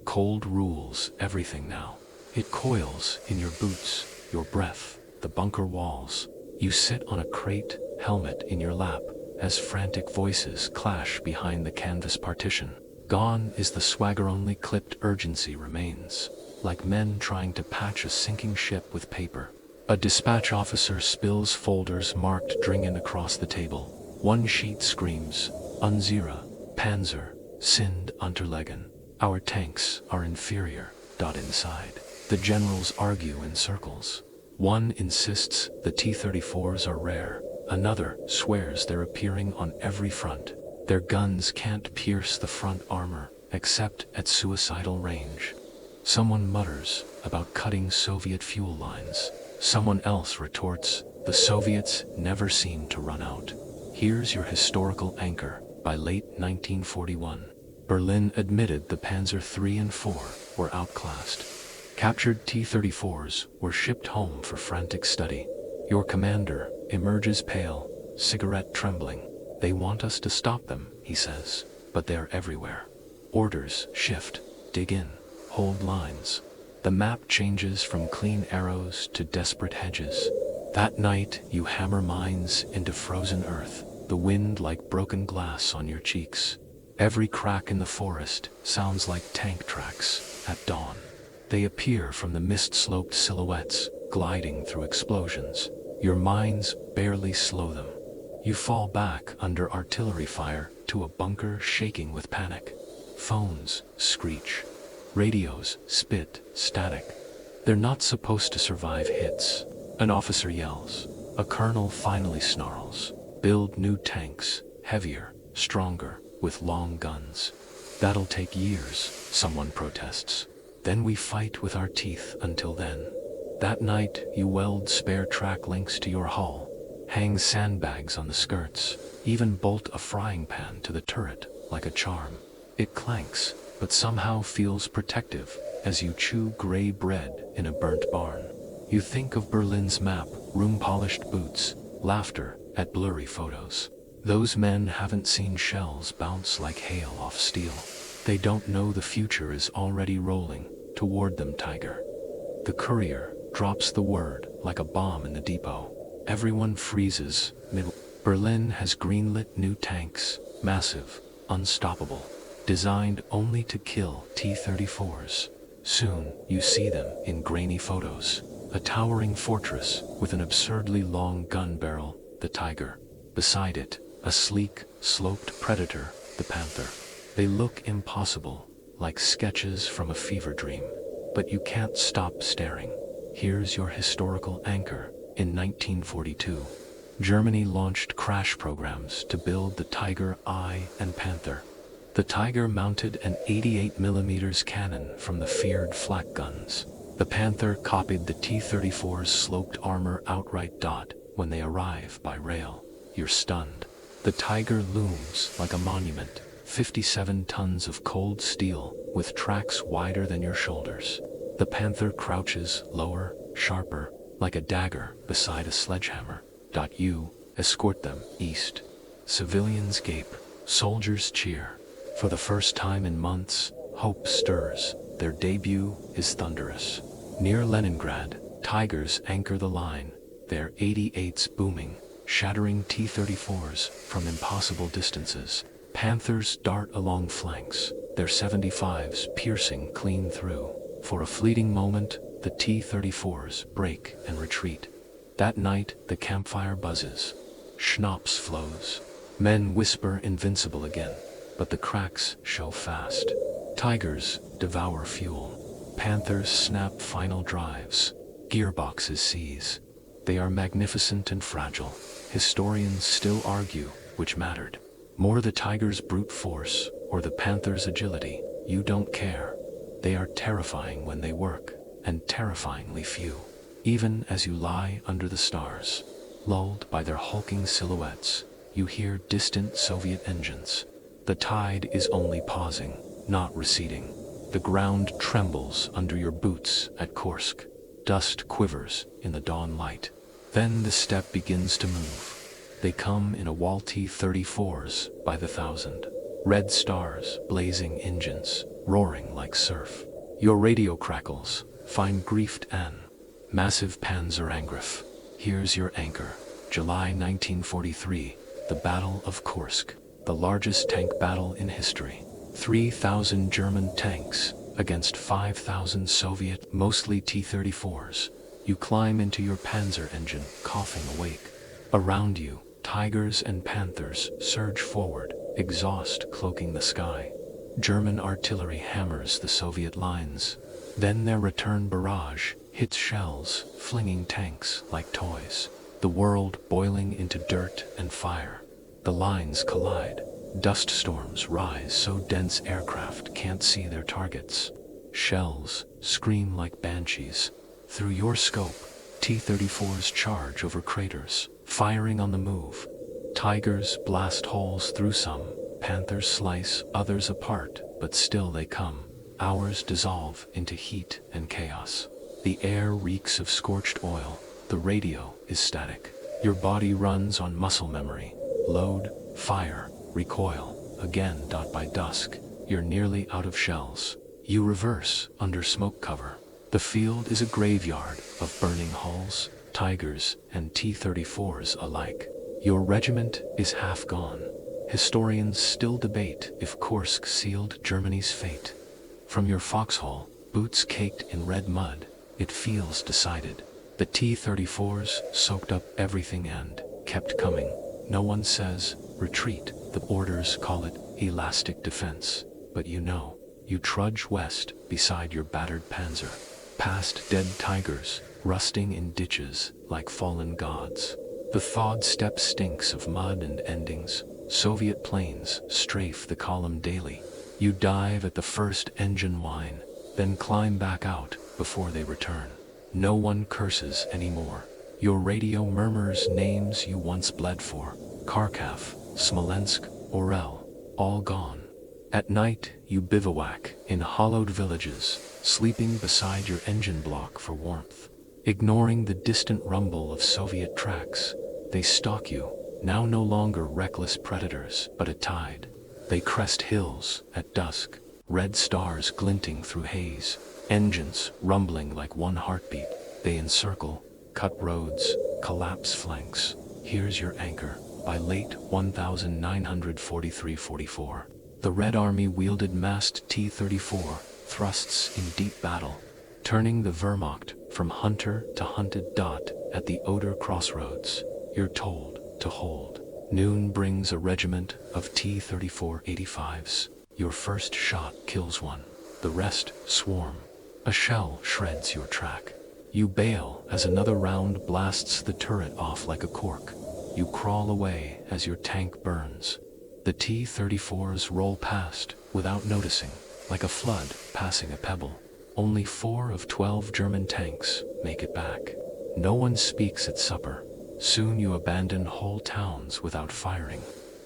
Cold rules everything now. It coils in your boots, your breath, the bunker walls. You sit on a crate, helmet in your lap, as frantic voices clash behind the canvas partition. Gone is the swagger, only clipped urgency remains, like men trying to patch a sinking ship with paper. A dispatch officer spills folders marked Dringen across the table. One sheet screams, Unsere, Panzer, sind unterlegen. Our tanks are inferior. Inside, the generals argue in circles. One insists the T-34s are rare. Another swears they're appearing on every front. Their guns can't pierce the front armor, except at suicidal range. Someone mutters about cutting Soviet fuel lines. Someone else retorts, the Soviets never seem to run out. Here's your historical anchor. By late 1941, Berlin admitted the Panzer III and IV were outclassed. Captured T-34s were shipped home for frantic study. Your commander emerges pale, cigarette trembling. They want us to stop them, he says, but they're everywhere. Orders shift, dig in, hold lines. The map changes from clean arrows to desperate hedges. That night you hammer mines into frozen earth, the wind like broken glass on your cheeks. Every crack in the forest sounds like tank tracks at dawn. They appear from the mist-sloped silhouettes, gliding through explosions. Your mines barely slow them. You fall back under artillery fire to a bunker shaking with panic. Phones screech. Radios spit static. They're not supposed to survive hits. An officer yells. A colonel finally snarls. Build new tanks, heavier, stronger, with long guns. That'll take years, someone protests. Then we fight with our teeth until then. That night, you weld spare track links to your hull, hang sandbags on the skirts, even bolt a frying pan to the turret like a charm. It clanks, but somehow feels protective as you chew gray bread in a burnt barn. You think of Berlin's map, room-polished boots, laughter at blurry photos. Those men haven't seen shells bounce like hail off steel. They don't know the future is already rolling toward them, Tiger. The courier drops the word like a bomb in the depot. Everyone freezes. Berlin has greenlit new tanks, massive, unstoppable, designed only to kill T-34s. Soon, you see them in grainy photos. A towering fortress with an absurdly long gun barrel, the Tiger. Beside it, a sleek, sloped Predator, the Panther. They look impossible, like sketches from a fever dream. But you can't stop staring. Here's your historical anchor. In 1942, Germany launched crash programs to build the Tiger I and Panther. The Tiger mounted an 88mm cannon from the feared flak guns. The Panther copied the T-34's sloped armor outright. When they arrive by rail, you're stunned. The Tiger looms like a monument, 57 tons of cold steel with tracks wider than your shoulders. The Panther crouches lower, sharper, like a dagger beside a sledgehammer. You escort them east. Civilians gape, soldiers cheer. For the first time in months, hope stirs. Their debut is thunderous. Near Leningrad, Tigers anchor the line, their 88s booming, shattering T-34s from impossible distances. Panthers dart along flanks, their 75s piercing clean through. For a fleeting moment, the T-34s break and retreat. That night, the campfire buzzes. Schnapps flows. Men whisper invincible again, but the cracks show fast. Tigers devour fuel. Panthers snap final drives. Gearboxes seize. They are magnificent and fragile. Historians still argue which mattered more, the tiger's brute force or the panther's agility. You don't care. They are terrifying when they work, and terrifyingly few. Even as you lie under the stars, lulled by their hulking silhouettes, you hear distant Soviet engines. The tide is only pausing, not receding. The ground trembles under your boots at Kursk. Dust quivers in the dawn light. Then the steppe begins to move. They come in a wall, T-34s by the thousand. Red stars, blazing engines, roaring like surf. Your radio crackles, fine griefed N. Massive Panzerangriff. Here's your anchor. July 1943, the Battle of Kursk, the largest tank battle in history. 3,000 German tanks against 5,000 Soviet, mostly T-34s. You climb into your Panzer engine, coughing awake. Around you, tigers and panthers surge forward, exhaust cloaking the sky. German artillery hammers the Soviet lines. Then their return barrage hits shells, flinging tanks like toys. The world boiling into dirt and fire. The lines collide. Dust storms rise so dense aircraft can't see their targets. Shells scream like banshees. Through your scope, T-34s charge over craters, firing on the move. Tigers blast holes through some, panthers slice others apart, but still they come. Hours dissolve into heat and chaos. The air reeks of scorched oil. The radio is static. Your body runs on muscle memory. Load, fire, recoil. Again. By dusk, you're nearly out of shells. You reverse under smoke cover. The field is a graveyard of burning hulls, tigers and T-34s alike. Your regiment is half gone. Historians still debate if Kursk sealed Germany's fate. From your foxhole, boots caked in red mud, it feels decided. The T-34s soaked up everything and kept coming. No one says, retreat. The orders call it elastic defense. But you know, you trudge west beside your battered panzer. Past dead tigers, rusting in ditches like fallen gods. The thawed steppe stinks of mud and endings. Soviet planes strafe the column daily. You dive at the first engine whine, then climb back out before they return. No one curses anymore. Your radio murmurs names you once bled for. Kharkov, Smolensk, Orel, all gone. At night, you bivouac in hollowed villages, sleeping beside your engine block for warmth. Ignoring the distant rumble of Soviet tracks, they stalk you, now no longer reckless predators, but a tide. They crest hills at dusk, red stars glinting through haze, engines rumbling like one heartbeat. They encircle, cut roads, collapse flanks. Here's your anchor. By late 1943-44, the Red Army wielded massed T-34 thrusts in deep battle, turning the Wehrmacht from hunter to hunted. At the Oder crossroads, you're told to hold. Noon brings a regiment of T-34 85s. Your first shot kills one. The rest swarm. A shell shreds your track. You bail as another round blasts the turret off like a cork. You crawl away as your tank burns. The T-34s roll past without noticing, like a flood passing a pebble. Only 4 of 12 German tanks make it back. No one speaks at supper. Soon you abandon whole towns without firing.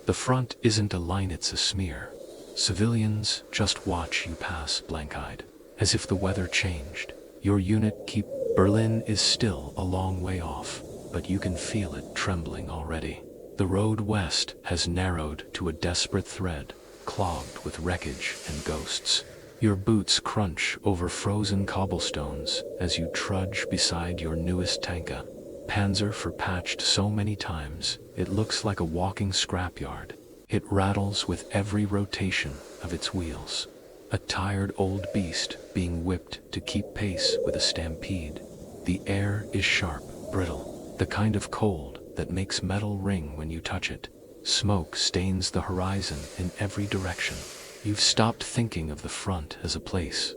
The front isn't a line, it's a smear. Civilians just watch you pass blank-eyed, as if the weather changed. Your unit keep. Berlin is still a long way off, but you can feel it trembling already. The road west has narrowed to a desperate thread, clogged with wreckage and ghosts. Your boots crunch over frozen cobblestones as you trudge beside your newest tanka. Panzer for patched so many times, it looks like a walking scrapyard. It rattles with every rotation of its wheels. A tired old beast being whipped to keep pace with a stampede. The air is sharp, brittle, the kind of cold that makes metal ring when you touch it. Smoke stains the horizon in every direction. You've stopped thinking of the front as a place.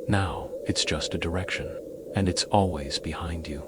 Now, it's just a direction, and it's always behind you.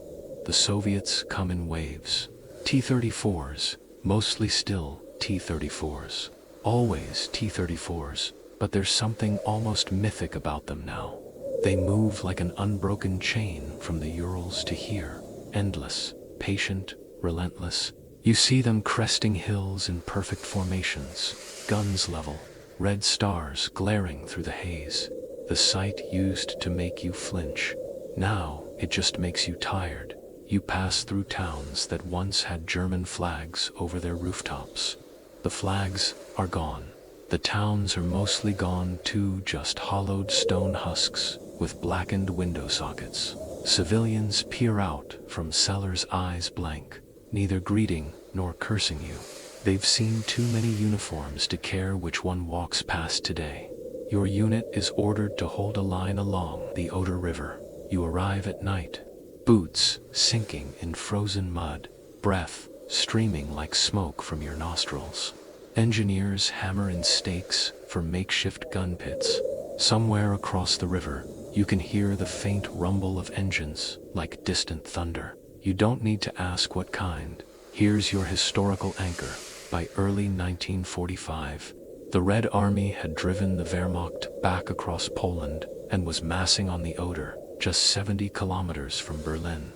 The Soviets come in waves. T-34s, mostly still T-34s. Always T-34s, but there's something almost mythic about them now. They move like an unbroken chain from the Urals to here, endless, patient, relentless. You see them cresting hills in perfect formations, guns level, red stars glaring through the haze. The sight used to make you flinch. Now, it just makes you tired. You pass through towns that once had German flags over their rooftops. The flags are gone. The towns are mostly gone too, just hollowed stone husks with blackened window sockets. Civilians peer out from cellars, eyes blank, neither greeting nor cursing you. They've seen too many uniforms to care which one walks past today. Your unit is ordered to hold a line along the Oder River. You arrive at night, boots sinking in frozen mud, breath streaming like smoke from your nostrils. Engineers hammer in stakes for makeshift gun pits. Somewhere across the river, you can hear the faint rumble of engines like distant thunder. You don't need to ask what kind. Here's your historical anchor. By early 1945, the Red Army had driven the Wehrmacht back across Poland and was massing on the Oder, just 70 kilometers from Berlin.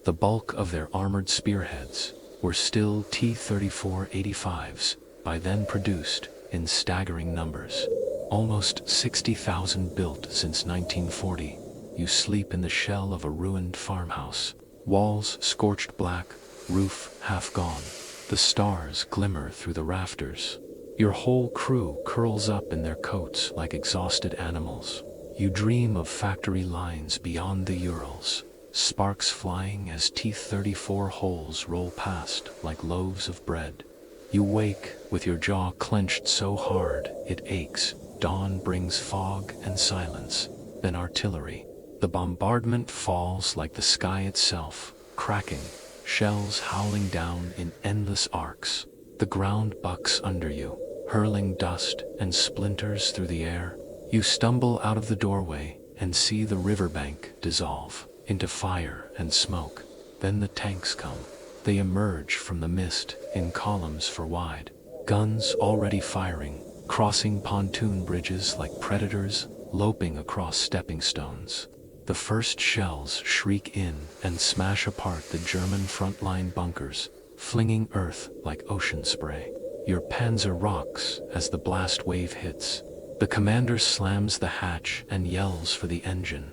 The bulk of their armored spearheads were still T-34 85s, by then produced in staggering numbers. Almost 60,000 built since 1940. You sleep in the shell of a ruined farmhouse. Walls scorched black, roof half gone. The stars glimmer through the rafters. Your whole crew curls up in their coats like exhausted animals. You dream of factory lines beyond the Urals, sparks flying as T-34 holes roll past like loaves of bread. You wake with your jaw clenched so hard it aches. Dawn brings fog and silence, then artillery. The bombardment falls like the sky itself, cracking, shells howling down in endless arcs. The ground bucks under you, hurling dust and splinters through the air. You stumble out of the doorway and see the riverbank dissolve into fire and smoke. Then the tanks come. They emerge from the mist in columns for wide. Guns already firing, crossing pontoon bridges like predators, loping across stepping stones. The first shells shriek in and smash apart the German frontline bunkers, flinging earth like ocean spray. Your panzer rocks as the blast wave hits. The commander slams the hatch and yells for the engine.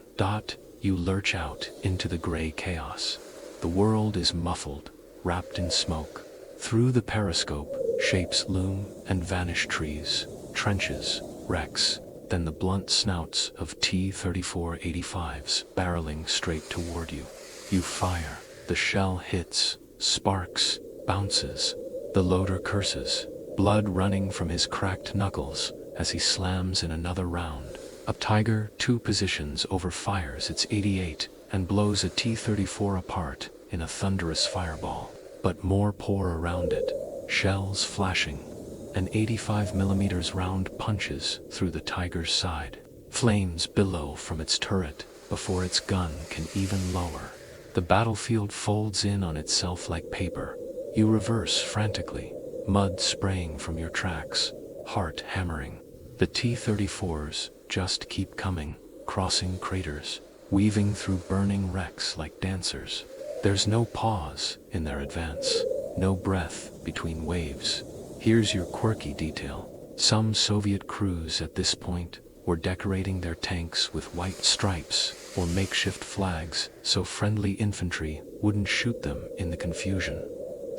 You lurch out into the gray chaos. The world is muffled, wrapped in smoke. Through the periscope, shapes loom and vanish: trees, trenches, wrecks, then the blunt snouts of T-34 85s barreling straight toward you. You fire. The shell hits, sparks, bounces. The loader curses, blood running from his cracked knuckles as he slams in another round. A Tiger II positions overfires its 88 and blows a T-34 apart in a thunderous fireball. But more pour around it, shells flashing. An 85mm round punches through the Tiger's side. Flames billow from its turret before its gun can even lower. The battlefield folds in on itself like paper. You reverse frantically, mud spraying from your tracks, heart hammering. The T-34s just keep coming, crossing craters, weaving through burning wrecks like dancers. There's no pause in their advance, no breath between waves. Here's your quirky detail. Some Soviet crews at this point were decorating their tanks with white stripes or makeshift flags so friendly infantry wouldn't shoot them in the confusion.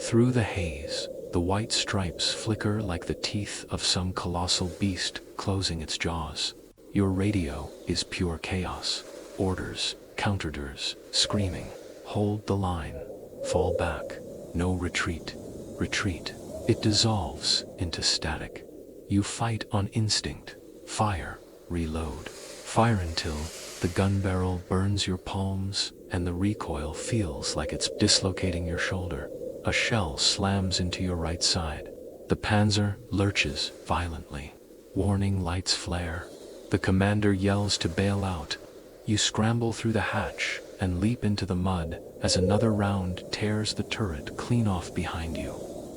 Through the haze, the white stripes flicker like the teeth of some colossal beast closing its jaws. Your radio is pure chaos. Orders, counterdurs, screaming. Hold the line. Fall back. No retreat. Retreat. It dissolves into static. You fight on instinct. Fire. Reload. Fire until the gun barrel burns your palms and the recoil feels like it's dislocating your shoulder. a shell slams into your right side. The panzer lurches violently. Warning lights flare. The commander yells to bail out. You scramble through the hatch and leap into the mud as another round tears the turret clean off behind you.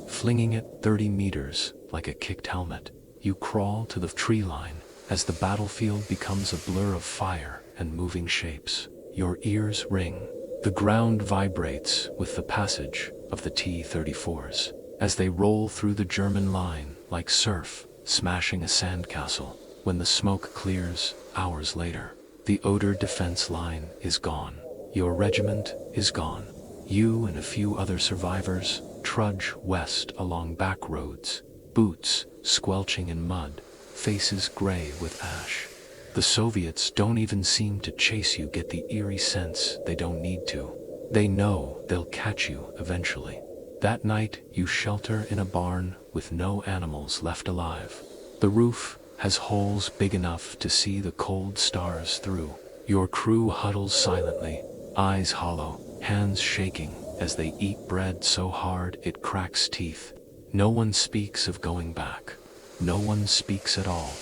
Flinging it 30 meters like a kicked helmet, you crawl to the tree line as the battlefield becomes a blur of fire and moving shapes. Your ears ring. The ground vibrates with the passage of the T-34s as they roll through the German line like surf smashing a sandcastle. When the smoke clears, hours later, the Oder defense line is gone. Your regiment is gone. You and a few other survivors trudge west along back roads, boots squelching in mud, faces gray with ash. The Soviets don't even seem to chase you, get the eerie sense they don't need to. They know they'll catch you eventually. That night, you shelter in a barn with no animals left alive. The roof has holes big enough to see the cold stars through. Your crew huddles silently, eyes hollow, hands shaking as they eat bread so hard it cracks teeth. No one speaks of going back. No one speaks at all.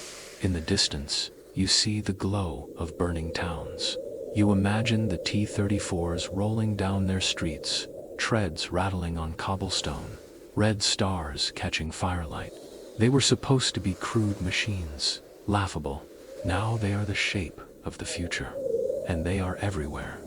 In the distance, you see the glow of burning towns. You imagine the T-34s rolling down their streets, treads rattling on cobblestone, red stars catching firelight. They were supposed to be crude machines, laughable. Now they are the shape of the future, and they are everywhere.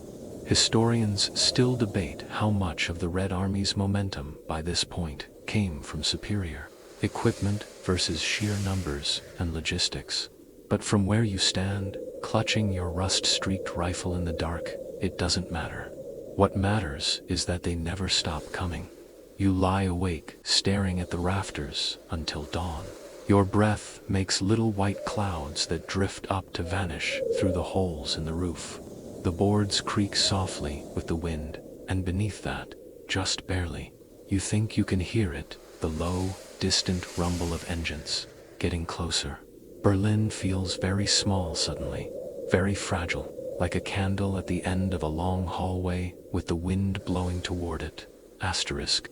Historians still debate how much of the Red Army's momentum by this point came from superior equipment versus sheer numbers and logistics. But from where you stand, clutching your rust-streaked rifle in the dark, it doesn't matter. What matters is that they never stop coming. You lie awake, staring at the rafters until dawn. Your breath makes little white clouds that drift up to vanish through the holes in the roof. The boards creak softly with the wind, and beneath that, just barely, you think you can hear it, the low, distant rumble of engines, getting closer. Berlin feels very small suddenly, very fragile, like a candle at the end of a long hallway with the wind blowing toward it. Asterisk.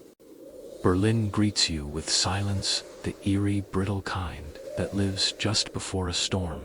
Berlin greets you with silence, the eerie, brittle kind that lives just before a storm.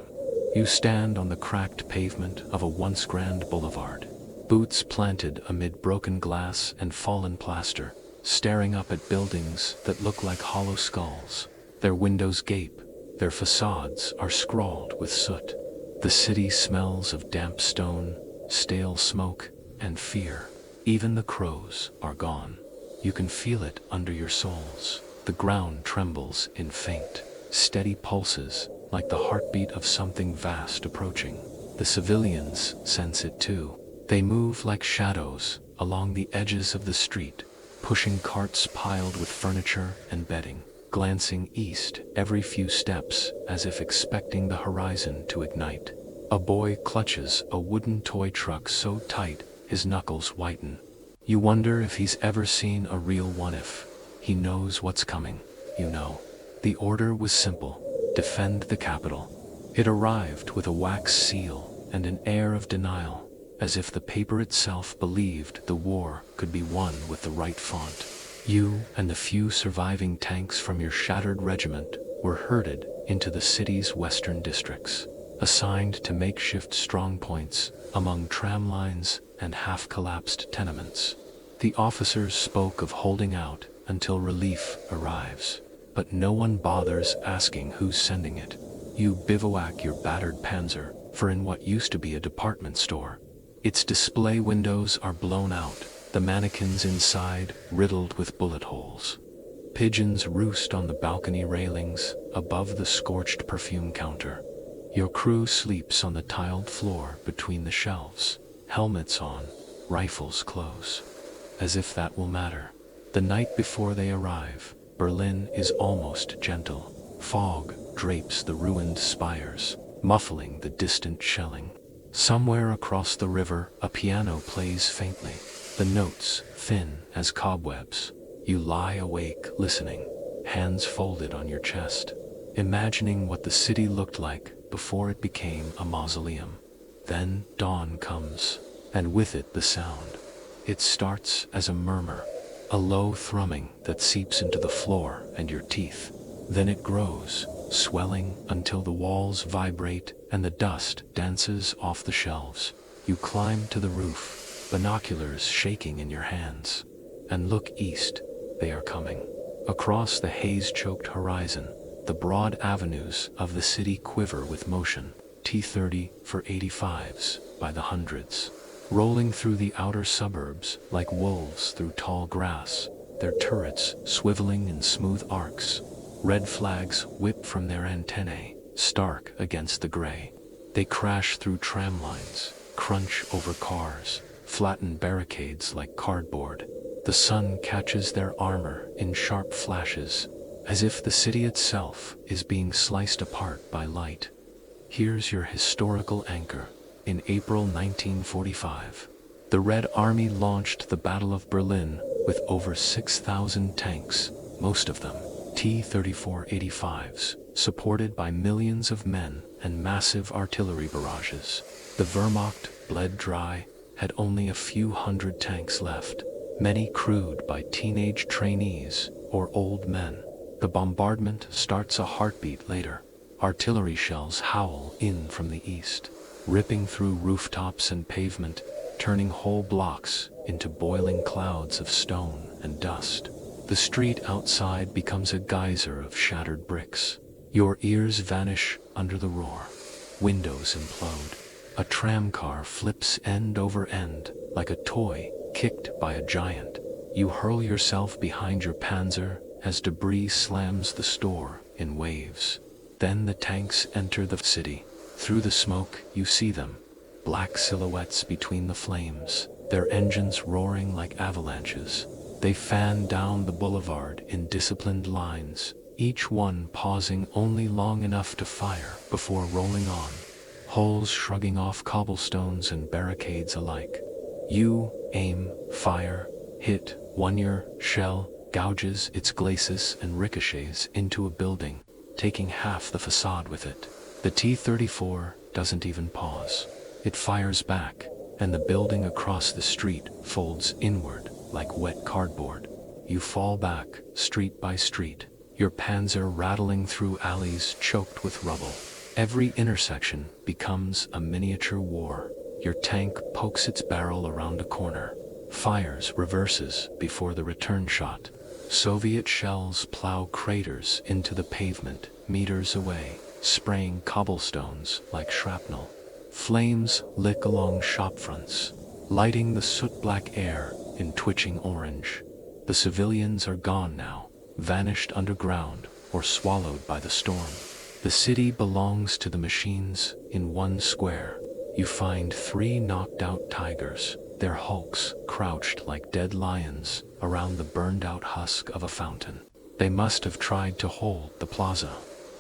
You stand on the cracked pavement of a once grand boulevard, boots planted amid broken glass and fallen plaster, staring up at buildings that look like hollow skulls. Their windows gape, their facades are scrawled with soot. The city smells of damp stone, stale smoke, and fear. Even the crows are gone. You can feel it under your soles. The ground trembles in faint, steady pulses, like the heartbeat of something vast approaching. The civilians sense it too. They move like shadows along the edges of the street, pushing carts piled with furniture and bedding, glancing east every few steps as if expecting the horizon to ignite. A boy clutches a wooden toy truck so tight his knuckles whiten. You wonder if he's ever seen a real one. If he knows what's coming, you know. The order was simple: defend the capital. It arrived with a wax seal and an air of denial, as if the paper itself believed the war could be won with the right font. You and the few surviving tanks from your shattered regiment were herded into the city's western districts, assigned to makeshift strongpoints among tram lines and half-collapsed tenements. The officers spoke of holding out until relief arrives, but no one bothers asking who's sending it. You bivouac your battered panzer for in what used to be a department store. Its display windows are blown out, the mannequins inside riddled with bullet holes. Pigeons roost on the balcony railings above the scorched perfume counter. Your crew sleeps on the tiled floor between the shelves, helmets on, rifles close. As if that will matter. The night before they arrive, Berlin is almost gentle. Fog drapes the ruined spires, muffling the distant shelling. Somewhere across the river, a piano plays faintly, the notes thin as cobwebs. You lie awake listening, hands folded on your chest, imagining what the city looked like before it became a mausoleum. Then dawn comes, and with it the sound. It starts as a murmur, a low thrumming that seeps into the floor and your teeth. Then it grows, swelling until the walls vibrate and the dust dances off the shelves. You climb to the roof, binoculars shaking in your hands, and look east. They are coming. Across the haze-choked horizon, the broad avenues of the city quiver with motion. T-34 85s by the hundreds, rolling through the outer suburbs like wolves through tall grass, their turrets swiveling in smooth arcs. Red flags whip from their antennae, stark against the gray. They crash through tram lines, crunch over cars, flatten barricades like cardboard. The sun catches their armor in sharp flashes, as if the city itself is being sliced apart by light. Here's your historical anchor. In April 1945, the Red Army launched the Battle of Berlin with over 6,000 tanks, most of them T-34 85s, supported by millions of men and massive artillery barrages. The Wehrmacht, bled dry, had only a few hundred tanks left, many crewed by teenage trainees or old men. The bombardment starts a heartbeat later. Artillery shells howl in from the east, ripping through rooftops and pavement, turning whole blocks into boiling clouds of stone and dust. The street outside becomes a geyser of shattered bricks. Your ears vanish under the roar. Windows implode. A tram car flips end over end like a toy kicked by a giant. You hurl yourself behind your Panzer as debris slams the store in waves. Then the tanks enter the city. Through the smoke, you see them, black silhouettes between the flames, their engines roaring like avalanches. They fan down the boulevard in disciplined lines, each one pausing only long enough to fire before rolling on, holes shrugging off cobblestones and barricades alike. You aim, fire, hit. One-year shell gouges its glacis and ricochets into a building, taking half the facade with it. The T-34 doesn't even pause. It fires back, and the building across the street folds inward like wet cardboard. You fall back, street by street, your Panzer rattling through alleys choked with rubble. Every intersection becomes a miniature war. Your tank pokes its barrel around a corner, fires, reverses before the return shot. Soviet shells plow craters into the pavement meters away, spraying cobblestones like shrapnel. Flames lick along shopfronts, lighting the soot-black air in twitching orange. The civilians are gone now, vanished underground or swallowed by the storm. The city belongs to the machines in one square. You find 3 knocked-out tigers, their hulks crouched like dead lions around the burned-out husk of a fountain. They must have tried to hold the plaza,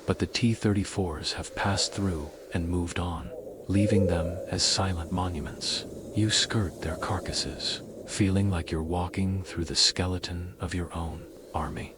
but the T-34s have passed through and moved on, leaving them as silent monuments. You skirt their carcasses, feeling like you're walking through the skeleton of your own army.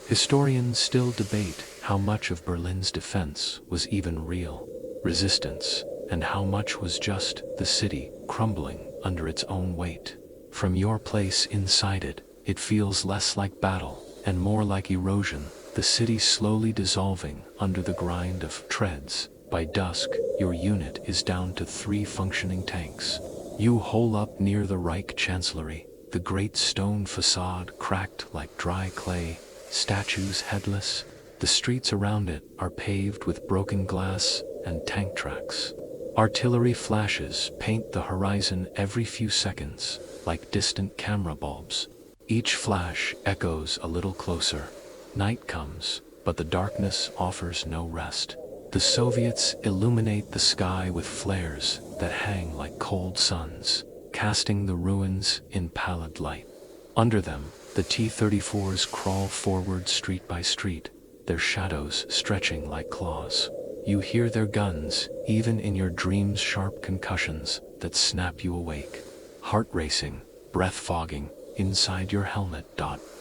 Historians still debate how much of Berlin's defense was even real resistance, and how much was just the city crumbling under its own weight. From your place inside it, it feels less like battle and more like erosion, the city slowly dissolving under the grind of treads. By dusk, your unit is down to 3 functioning tanks. You hole up near the Reich Chancellery, the great stone facade cracked like dry clay, statues headless. The streets around it are paved with broken glass and tank tracks. Artillery flashes paint the horizon every few seconds, like distant camera bulbs. Each flash echoes a little closer. Night comes, but the darkness offers no rest. The Soviets illuminate the sky with flares that hang like cold suns, casting the ruins in pallid light. Under them, the T-34s crawl forward street by street, their shadows stretching like claws. You hear their guns, even in your dreams, sharp concussions that snap you awake. Heart racing, breath fogging, inside your helmet.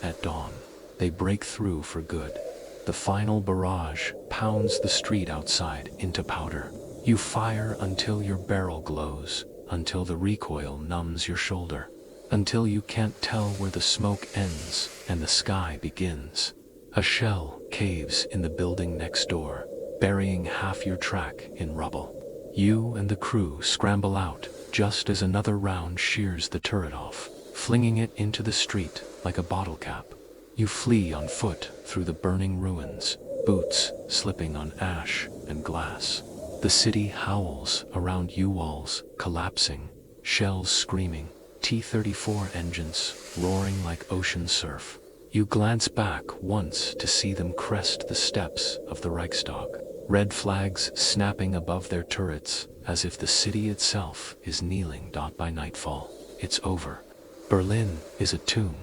At dawn, they break through for good. The final barrage pounds the street outside into powder. You fire until your barrel glows, until the recoil numbs your shoulder. until you can't tell where the smoke ends and the sky begins. A shell caves in the building next door, burying half your track in rubble. You and the crew scramble out just as another round shears the turret off, flinging it into the street like a bottle cap. You flee on foot through the burning ruins, boots slipping on ash and glass. The city howls around U-walls collapsing, shells screaming, T-34 engines roaring like ocean surf. You glance back once to see them crest the steps of the Reichstag, red flags snapping above their turrets as if the city itself is kneeling. By nightfall, it's over. Berlin is a tomb.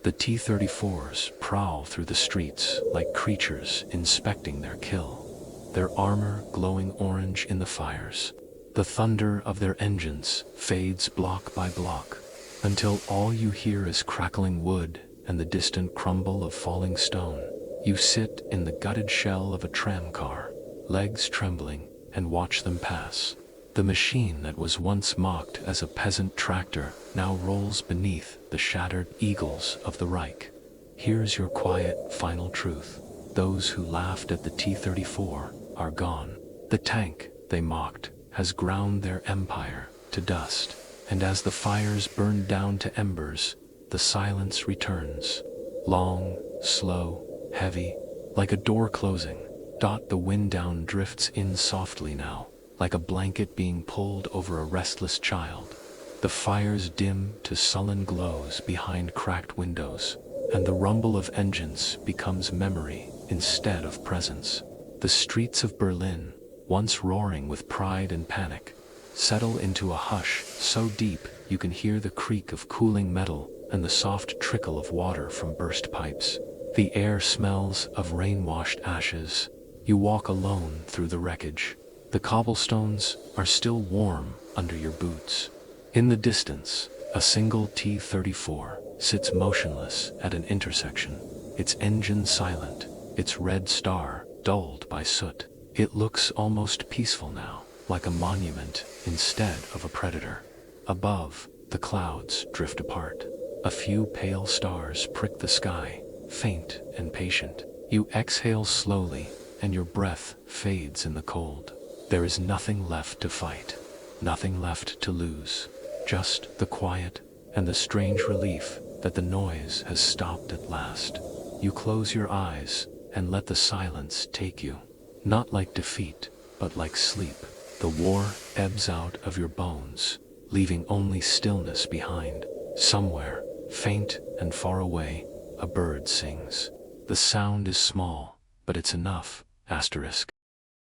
The T-34s prowl through the streets like creatures inspecting their kill, their armor glowing orange in the fires. The thunder of their engines fades block by block, until all you hear is crackling wood and the distant crumble of falling stone. You sit in the gutted shell of a tram car, legs trembling, and watch them pass. The machine that was once mocked as a peasant tractor now rolls beneath the shattered eagles of the Reich. Here's your quiet, final truth. Those who laughed at the T-34 are gone. The tank they mocked has ground their empire to dust, and as the fires burn down to embers, the silence returns. Long, slow, heavy, like a door closing. The wind down drifts in softly now, like a blanket being pulled over a restless child. The fires dim to sullen glows behind cracked windows, and the rumble of engines becomes memory instead of presence. The streets of Berlin, once roaring with pride and panic, settle into a hush so deep you can hear the creak of cooling metal and the soft trickle of water from burst pipes. The air smells of rain-washed ashes. You walk alone through the wreckage. The cobblestones are still warm under your boots. In the distance, a single T-34 sits motionless at an intersection, its engine silent, its red star dulled by soot. It looks almost peaceful now, like a monument instead of a predator. Above, the clouds drift apart. A few pale stars prick the sky, faint and patient. You exhale slowly, and your breath fades in the cold. There is nothing left to fight, nothing left to lose, just the quiet and the strange relief that the noise has stopped at last. You close your eyes and let the silence take you, not like defeat, but like sleep. The war ebbs out of your bones, leaving only stillness behind. Somewhere, faint and far away, a bird sings. The sound is small, but it's enough.